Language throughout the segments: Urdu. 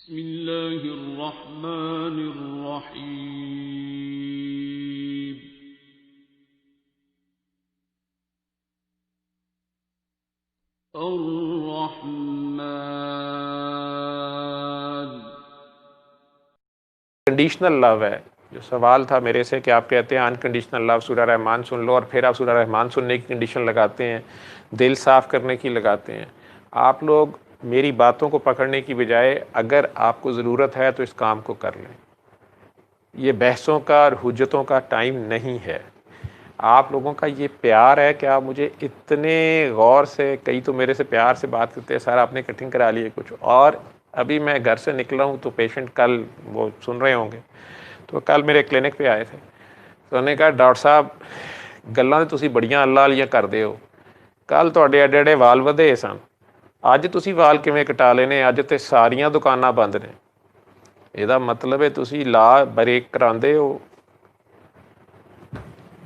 بسم اللہ الرحمن الرحیم الرحمن۔ کنڈیشنل لو ہے جو سوال تھا میرے سے کہ آپ کہتے ہیں انکنڈیشنل لو سورہ رحمان سن لو اور پھر آپ سورہ رحمان سننے کی کنڈیشن لگاتے ہیں، دل صاف کرنے کی لگاتے ہیں۔ آپ لوگ میری باتوں کو پکڑنے کی بجائے اگر آپ کو ضرورت ہے تو اس کام کو کر لیں۔ یہ بحثوں کا اور حجتوں کا ٹائم نہیں ہے۔ آپ لوگوں کا یہ پیار ہے کہ آپ مجھے اتنے غور سے، کئی تو میرے سے پیار سے بات کرتے ہیں، سر آپ نے کٹنگ کرا لی ہے کچھ، اور ابھی میں گھر سے نکلا ہوں تو پیشنٹ کل وہ سن رہے ہوں گے، تو کل میرے کلینک پہ آئے تھے تو انہوں نے کہا ڈاکٹر صاحب گلاں تو تسی بڑیاں اللہ والیاں کردے ہو، کل تواڈے ایڈے ایڈے وال ودے سن، اج تسی وال کیویں کٹا لینے، اج تے ساریاں دکاناں بند نے۔ یہ مطلب ہے تسی لا بریک کراندے ہو۔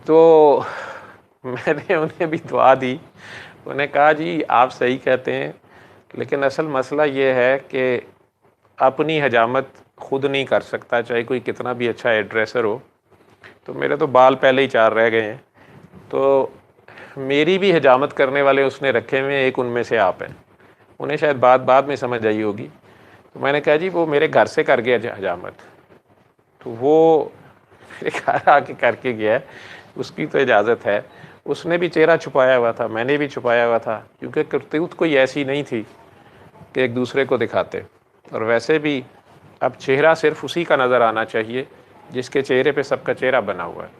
تو میں نے انہیں بھی دعا دی، انہوں نے کہا جی آپ صحیح کہتے ہیں، لیکن اصل مسئلہ یہ ہے کہ اپنی حجامت خود نہیں کر سکتا، چاہے کوئی کتنا بھی اچھا ہیئر ڈریسر ہو۔ تو میرے تو بال پہلے ہی 4 رہ گئے ہیں، تو میری بھی حجامت کرنے والے اس نے رکھے ہوئے ہیں، ایک ان میں سے آپ ہیں، انہیں شاید بعد میں سمجھ آئی ہوگی۔ تو میں نے کہا جی وہ میرے گھر سے کر گیا حجامت، تو وہ میرے گھر آ کے کر کے گیا ہے، اس کی تو اجازت ہے۔ اس نے بھی چہرہ چھپایا ہوا تھا، میں نے بھی چھپایا ہوا تھا، کیونکہ کرتوت کوئی ایسی نہیں تھی کہ ایک دوسرے کو دکھاتے۔ اور ویسے بھی اب چہرہ صرف اسی کا نظر آنا چاہیے جس کے چہرے پہ سب کا چہرہ بنا ہوا ہے۔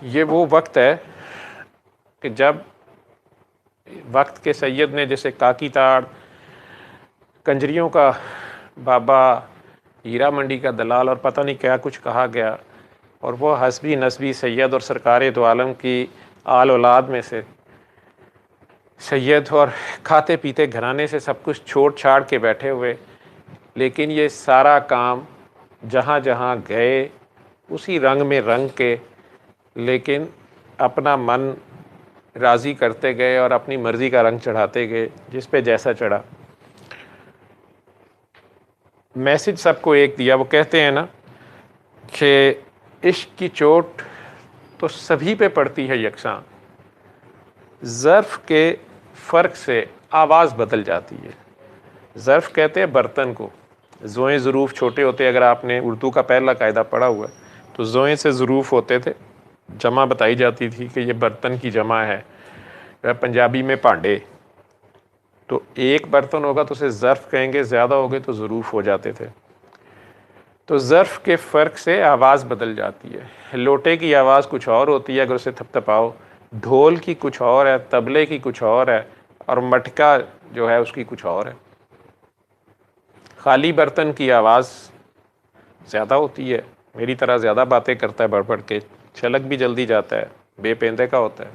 یہ وہ وقت ہے کہ جب وقت کے سید نے جیسے کاکی تاڑ، کنجریوں کا بابا، ہیرا منڈی کا دلال اور پتہ نہیں کیا کچھ کہا گیا، اور وہ حسبی نسبی سید اور سرکار دو عالم کی آل اولاد میں سے سید اور کھاتے پیتے گھرانے سے سب کچھ چھوڑ چھاڑ کے بیٹھے ہوئے، لیکن یہ سارا کام جہاں جہاں گئے اسی رنگ میں رنگ کے، لیکن اپنا من راضی کرتے گئے اور اپنی مرضی کا رنگ چڑھاتے گئے، جس پہ جیسا چڑھا۔ میسج سب کو ایک دیا، وہ کہتے ہیں نا کہ عشق کی چوٹ تو سبھی پہ پڑتی ہے یکساں، ظرف کے فرق سے آواز بدل جاتی ہے۔ ظرف کہتے ہیں برتن کو، زوئیں ظروف چھوٹے ہوتے، اگر آپ نے اردو کا پہلا قاعدہ پڑھا ہوا ہے تو زوئیں سے ظروف ہوتے تھے، جمع بتائی جاتی تھی کہ یہ برتن کی جمع ہے، پنجابی میں پانڈے، تو ایک برتن ہوگا تو اسے ظرف کہیں گے، زیادہ ہو گئے تو ظروف ہو جاتے تھے۔ تو ظرف کے فرق سے آواز بدل جاتی ہے۔ لوٹے کی آواز کچھ اور ہوتی ہے اگر اسے تھپ تھپاؤ، ڈھول کی کچھ اور ہے، طبلے کی کچھ اور ہے، اور مٹکا جو ہے اس کی کچھ اور ہے۔ خالی برتن کی آواز زیادہ ہوتی ہے، میری طرح زیادہ باتیں کرتا ہے بڑھ بڑھ کے، چھلک بھی جلدی جاتا ہے، بے پیندے کا ہوتا ہے۔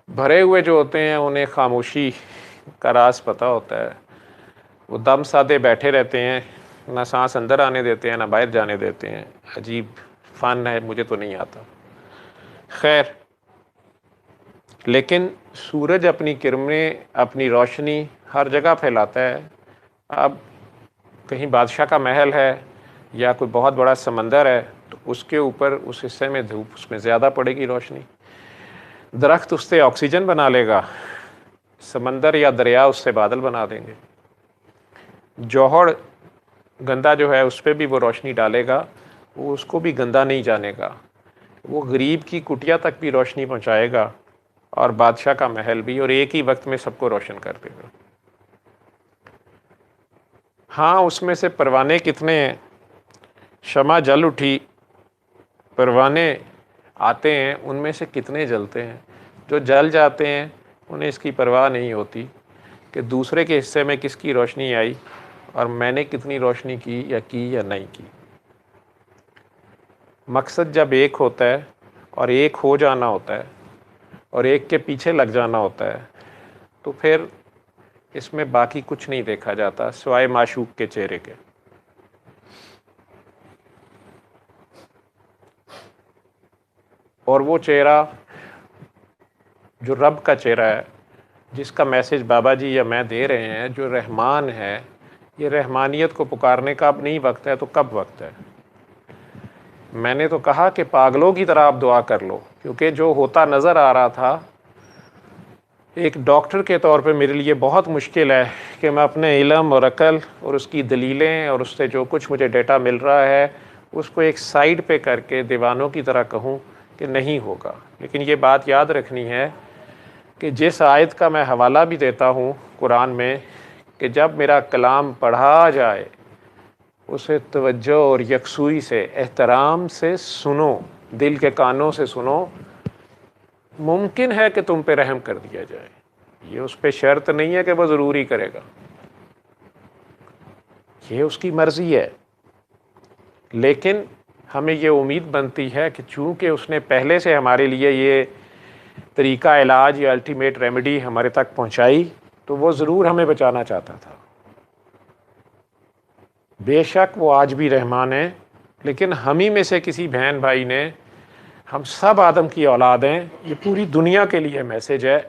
بھرے ہوئے جو ہوتے ہیں انہیں خاموشی کا راز پتہ ہوتا ہے، وہ دم سادے بیٹھے رہتے ہیں، نہ سانس اندر آنے دیتے ہیں نہ باہر جانے دیتے ہیں۔ عجیب فن ہے، مجھے تو نہیں آتا۔ خیر، لیکن سورج اپنی کرنیں، اپنی روشنی ہر جگہ پھیلاتا ہے۔ اب کہیں بادشاہ کا محل ہے یا کوئی بہت بڑا سمندر ہے تو اس کے اوپر اس حصے میں دھوپ اس میں زیادہ پڑے گی روشنی، درخت اس سے آکسیجن بنا لے گا، سمندر یا دریا اس سے بادل بنا دیں گے۔ جوہر گندا جو ہے اس پہ بھی وہ روشنی ڈالے گا، وہ اس کو بھی گندا نہیں جانے گا، وہ غریب کی کٹیا تک بھی روشنی پہنچائے گا اور بادشاہ کا محل بھی، اور ایک ہی وقت میں سب کو روشن کر دے گا۔ ہاں اس میں سے پروانے کتنے ہیں، شمع جل اٹھی، پروانے آتے ہیں، ان میں سے کتنے جلتے ہیں۔ جو جل جاتے ہیں انہیں اس کی پرواہ نہیں ہوتی کہ دوسرے کے حصے میں کس کی روشنی آئی اور میں نے کتنی روشنی کی یا نہیں کی۔ مقصد جب ایک ہوتا ہے اور ایک ہو جانا ہوتا ہے اور ایک کے پیچھے لگ جانا ہوتا ہے تو پھر اس میں باقی کچھ نہیں دیکھا جاتا سوائے معشوق کے چہرے کے۔ اور وہ چہرہ جو رب کا چہرہ ہے جس کا میسج بابا جی یا میں دے رہے ہیں، جو رحمان ہے، یہ رحمانیت کو پکارنے کا اب نہیں وقت ہے تو کب وقت ہے؟ میں نے تو کہا کہ پاگلوں کی طرح آپ دعا کر لو، کیونکہ جو ہوتا نظر آ رہا تھا ایک ڈاکٹر کے طور پہ میرے لیے بہت مشکل ہے کہ میں اپنے علم اور عقل اور اس کی دلیلیں اور اس سے جو کچھ مجھے ڈیٹا مل رہا ہے اس کو ایک سائڈ پہ کر کے دیوانوں کی طرح کہوں کہ نہیں ہوگا۔ لیکن یہ بات یاد رکھنی ہے کہ جس آیت کا میں حوالہ بھی دیتا ہوں قرآن میں کہ جب میرا کلام پڑھا جائے اسے توجہ اور یکسوئی سے احترام سے سنو، دل کے کانوں سے سنو، ممکن ہے کہ تم پہ رحم کر دیا جائے۔ یہ اس پہ شرط نہیں ہے کہ وہ ضرور ہی کرے گا، یہ اس کی مرضی ہے، لیکن ہمیں یہ امید بنتی ہے کہ چونکہ اس نے پہلے سے ہمارے لیے یہ طریقہ علاج یا الٹیمیٹ ریمیڈی ہمارے تک پہنچائی تو وہ ضرور ہمیں بچانا چاہتا تھا۔ بے شک وہ آج بھی رحمان ہے، لیکن ہم ہی میں سے کسی بہن بھائی نے، ہم سب آدم کی اولاد ہیں، یہ پوری دنیا کے لیے میسیج ہے۔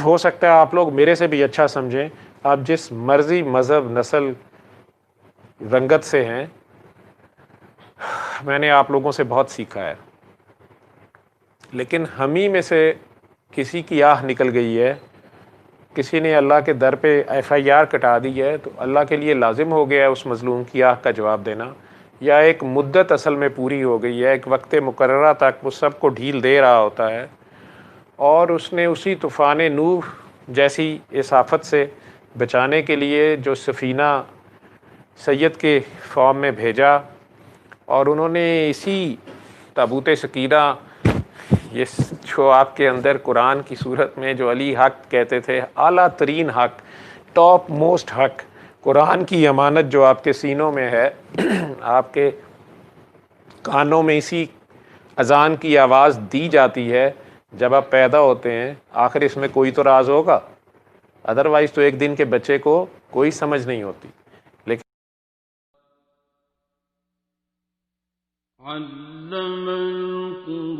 ہو سکتا ہے آپ لوگ میرے سے بھی اچھا سمجھیں، آپ جس مرضی مذہب، نسل، رنگت سے ہیں، میں نے آپ لوگوں سے بہت سیکھا ہے، لیکن ہم ہی میں سے کسی کی آہ نکل گئی ہے، کسی نے اللہ کے در پہ FIR کٹا دی ہے، تو اللہ کے لیے لازم ہو گیا ہے اس مظلوم کی آہ کا جواب دینا، یا ایک مدت اصل میں پوری ہو گئی ہے، ایک وقت مقررہ تک وہ سب کو ڈھیل دے رہا ہوتا ہے، اور اس نے اسی طوفان نوح جیسی اس آفت سے بچانے کے لیے جو سفینہ سید کے فارم میں بھیجا، اور انہوں نے اسی تابوت سکینہ، یہ جو آپ کے اندر قرآن کی صورت میں جو علی حق کہتے تھے، اعلیٰ ترین حق، ٹاپ موسٹ حق، قرآن کی امانت جو آپ کے سینوں میں ہے، آپ کے کانوں میں اسی اذان کی آواز دی جاتی ہے جب آپ پیدا ہوتے ہیں، آخر اس میں کوئی تو راز ہوگا، ادروائز تو ایک دن کے بچے کو کوئی سمجھ نہیں ہوتی۔ لیکن علم القرآن